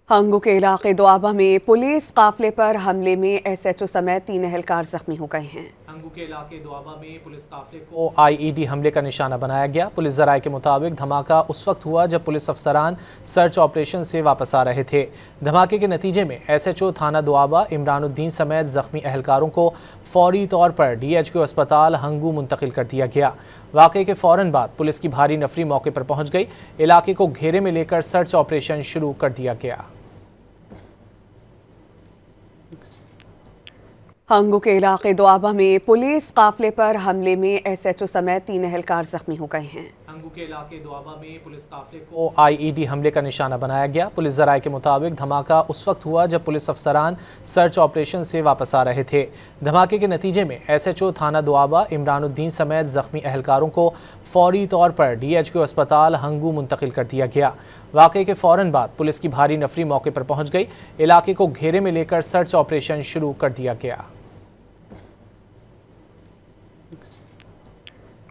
हंगू के इलाके दोआबा में पुलिस काफिले पर हमले में एसएचओ समेत 3 एहलकार जख्मी हो गए हैं। हंगू के इलाके दोआबा में पुलिस काफिले को आईईडी हमले का निशाना बनाया गया। पुलिस जराये के मुताबिक धमाका उस वक्त हुआ जब पुलिस अफसरान सर्च ऑपरेशन से वापस आ रहे थे। धमाके के नतीजे में एसएचओ थाना दोआबा इमरानुद्दीन समेत जख्मी एहलकारों को फौरी तौर पर डीएचक्यू अस्पताल हंगू मुंतकिल कर दिया गया। वाक़े के फौरन बाद पुलिस की भारी नफरी मौके पर पहुंच गई। इलाके को घेरे में लेकर सर्च ऑपरेशन शुरू कर दिया गया। हंगू के इलाके दोआबा में पुलिस काफिले पर हमले में एसएचओ समेत 3 एहलकार जख्मी हो गए हैं। हंगू के इलाके दोआबा में पुलिस काफिले को आईईडी हमले का निशाना बनाया गया। पुलिस जराये के मुताबिक धमाका उस वक्त हुआ जब पुलिस अफसरान सर्च ऑपरेशन से वापस आ रहे थे। धमाके के नतीजे में एसएचओ थाना दोआबा इमरानुद्दीन समेत जख्मी एहलकारों को फौरी तौर पर डीएचक्यू अस्पताल हंगू मुंतकिल कर दिया गया। वाक़े के फौरन बाद पुलिस की भारी नफरी मौके पर पहुंच गई। इलाके को घेरे में लेकर सर्च ऑपरेशन शुरू कर दिया गया।